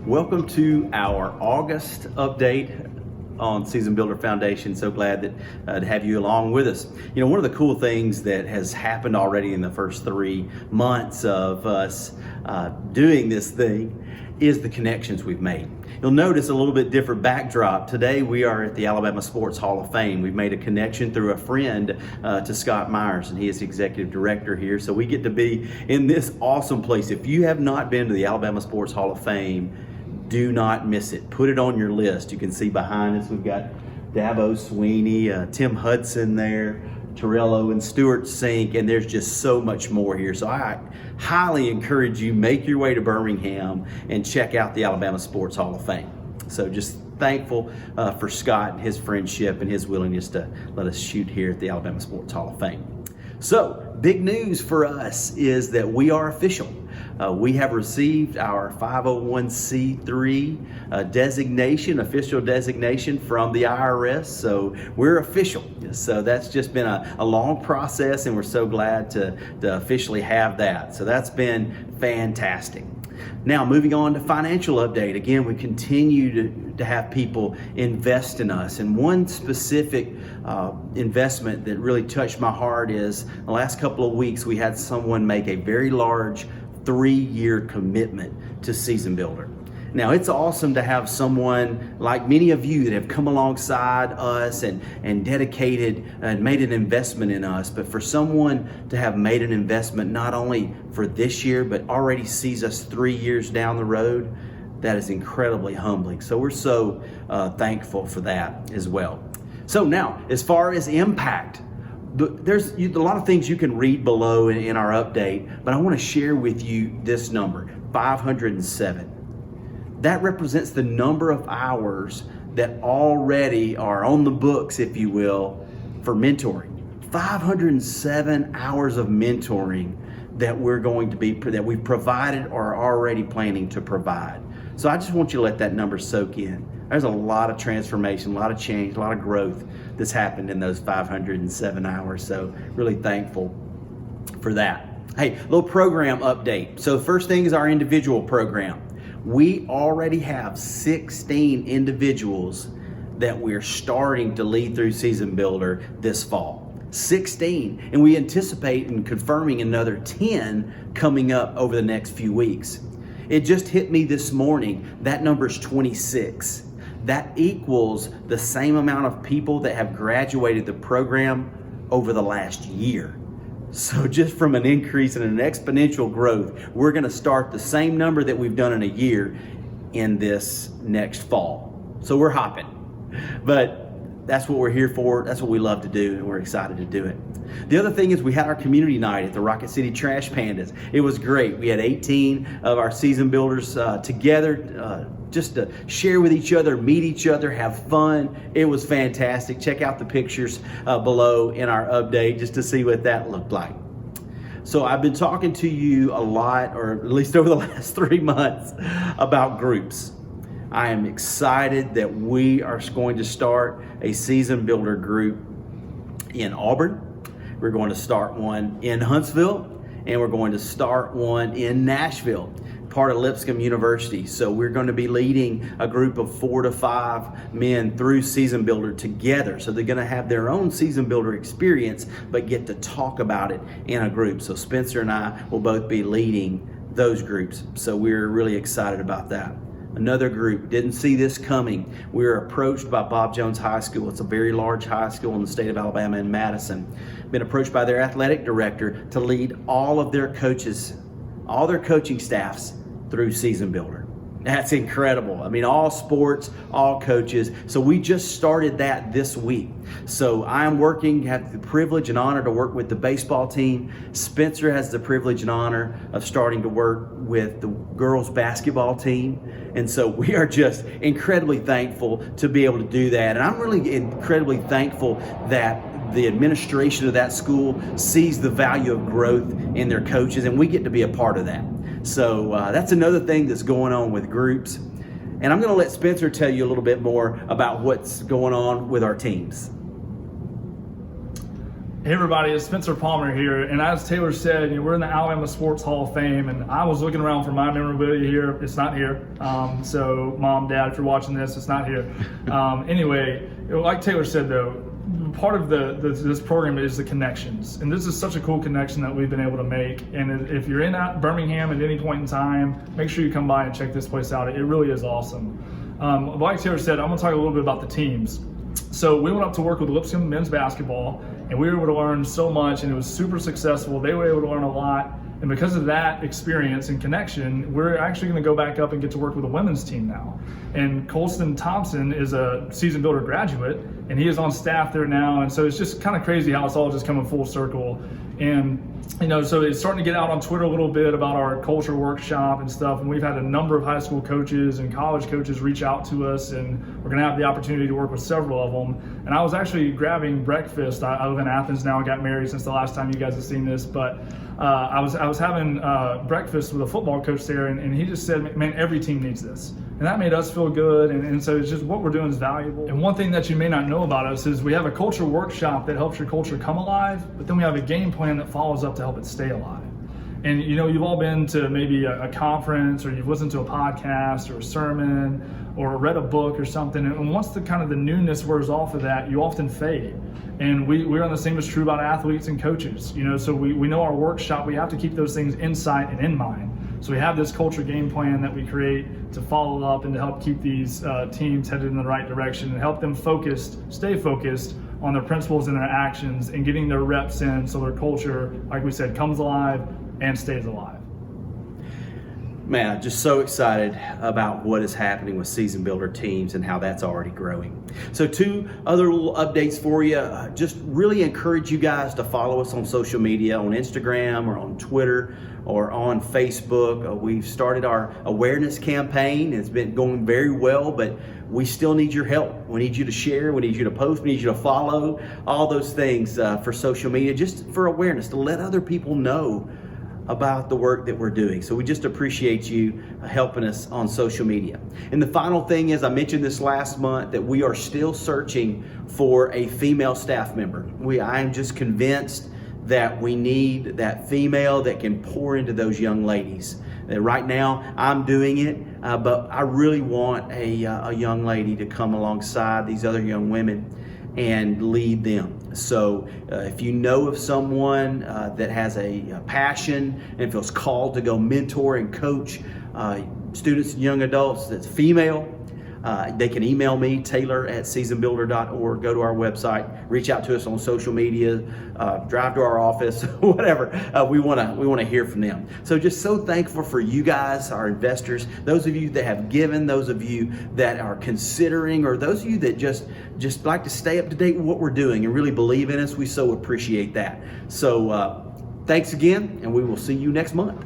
Welcome to our August update on Season Builder Foundation. So glad that to have you along with us. You know, one of the cool things that has happened already in the first 3 months of us doing this thing is the connections we've made. You'll notice a little bit different backdrop. Today we are at the Alabama Sports Hall of Fame. We've made a connection through a friend to Scott Myers, and he is the executive director here. So we get to be in this awesome place. If you have not been to the Alabama Sports Hall of Fame, do not miss it. Put it on your list. You can see behind us, we've got Dabo Sweeney, Tim Hudson there, Torello and Stuart Sink, and there's just so much more here. So I highly encourage you, make your way to Birmingham and check out the Alabama Sports Hall of Fame. So just thankful for Scott and his friendship and his willingness to let us shoot here at the Alabama Sports Hall of Fame. So big news for us is that we are official. We have received our 501c3 designation, official designation from the IRS. So we're official. So that's just been a long process, and we're so glad to officially have that. So that's been fantastic. Now, moving on to financial update. Again, we continue to have people invest in us. And one specific investment that really touched my heart is the last couple of weeks, we had someone make a very large 3-year commitment to Season Builder. Now, it's awesome to have someone like many of you that have come alongside us and dedicated and made an investment in us. But for someone to have made an investment not only for this year, but already sees us 3 years down the road, that is incredibly humbling. So we're so thankful for that as well. So now, as far as impact, there's a lot of things you can read below in our update, but I want to share with you this number, 507. That represents the number of hours that already are on the books, if you will, for mentoring. 507 hours of mentoring that that we've provided or are already planning to provide. So I just want you to let that number soak in. There's a lot of transformation, a lot of change, a lot of growth that's happened in those 507 hours. So really thankful for that. Hey, little program update. So the first thing is our individual program. We already have 16 individuals that we're starting to lead through Season Builder this fall. 16. And we anticipate and confirming another 10 coming up over the next few weeks. It just hit me this morning, that number's 26. That equals the same amount of people that have graduated the program over the last year. So just from an increase and an exponential growth, we're going to start the same number that we've done in a year in this next fall. So we're hopping. But that's what we're here for. That's what we love to do, and we're excited to do it. The other thing is we had our community night at the Rocket City Trash Pandas. It was great. We had 18 of our Season Builders together just to share with each other, meet each other, have fun. It was fantastic. Check out the pictures below in our update just to see what that looked like. So I've been talking to you a lot, or at least over the last 3 months, about groups. I am excited that we are going to start a Season Builder group in Auburn. We're going to start one in Huntsville, and we're going to start one in Nashville, part of Lipscomb University. So we're going to be leading a group of 4 to 5 men through Season Builder together. So they're going to have their own Season Builder experience, but get to talk about it in a group. So Spencer and I will both be leading those groups. So we're really excited about that. Another group, didn't see this coming. We were approached by Bob Jones High School. It's a very large high school in the state of Alabama in Madison. Been approached by their athletic director to lead all of their coaches, all their coaching staffs through Season Builder. That's incredible. I mean, all sports, all coaches. So we just started that this week. So I'm have the privilege and honor to work with the baseball team. Spencer has the privilege and honor of starting to work with the girls basketball team. And so we are just incredibly thankful to be able to do that. And I'm really incredibly thankful that the administration of that school sees the value of growth in their coaches, and we get to be a part of that. So that's another thing that's going on with groups. And I'm going to let Spencer tell you a little bit more about what's going on with our teams. Hey everybody, it's Spencer Palmer here, and as Taylor said, we're in the Alabama Sports Hall of Fame, and I was looking around for my memorabilia here. It's not here. So Mom, Dad, if you're watching this, it's not here. Anyway, like Taylor said though, part of this program is the connections, and this is such a cool connection that we've been able to make. And if you're in Birmingham at any point in time, make sure you come by and check this place out. It really is awesome. Like Taylor said, I'm going to talk a little bit about the teams. So we went up to work with Lipscomb men's basketball, and we were able to learn so much, and it was super successful. They were able to learn a lot, and because of that experience and connection, we're actually going to go back up and get to work with the women's team now. And Colston Thompson is a Season Builder graduate, and he is on staff there now, and so it's just kind of crazy how it's all just coming full circle. And so it's starting to get out on Twitter a little bit about our culture workshop and stuff, and we've had a number of high school coaches and college coaches reach out to us, and we're going to have the opportunity to work with several of them. And I was actually grabbing breakfast. I live in Athens now. I got married since the last time you guys have seen this, but I was having breakfast with a football coach there, and he just said, man, every team needs this. And that made us feel good, and so it's just what we're doing is valuable. And one thing that you may not know about us is we have a culture workshop that helps your culture come alive, but then we have a game plan that follows up to help it stay alive. And you've all been to maybe a conference, or you've listened to a podcast or a sermon or read a book or something, and once the newness wears off of that, you often fade. And we're on the same is true about athletes and coaches. So we know our workshop, we have to keep those things in sight and in mind. So we have this culture game plan that we create to follow up and to help keep these teams headed in the right direction and help them stay focused on their principles and their actions and getting their reps in so their culture, like we said, comes alive and stays alive. Man, I'm just so excited about what is happening with Season Builder teams and how that's already growing. So 2 other little updates for you. Just really encourage you guys to follow us on social media, on Instagram or on Twitter or on Facebook. We've started our awareness campaign. It's been going very well, but we still need your help. We need you to share, we need you to post, we need you to follow, all those things for social media, just for awareness, to let other people know about the work that we're doing. So we just appreciate you helping us on social media. And the final thing is, I mentioned this last month, that we are still searching for a female staff member. I am just convinced that we need that female that can pour into those young ladies. Right now, I'm doing it, but I really want a young lady to come alongside these other young women and lead them. So if you know of someone that has a passion and feels called to go mentor and coach students and young adults that's female, they can email me, taylor@seasonbuilder.org, go to our website, reach out to us on social media, drive to our office, whatever. We want to hear from them. So just so thankful for you guys, our investors, those of you that have given, those of you that are considering, or those of you that just like to stay up to date with what we're doing and really believe in us. We so appreciate that. So thanks again, and we will see you next month.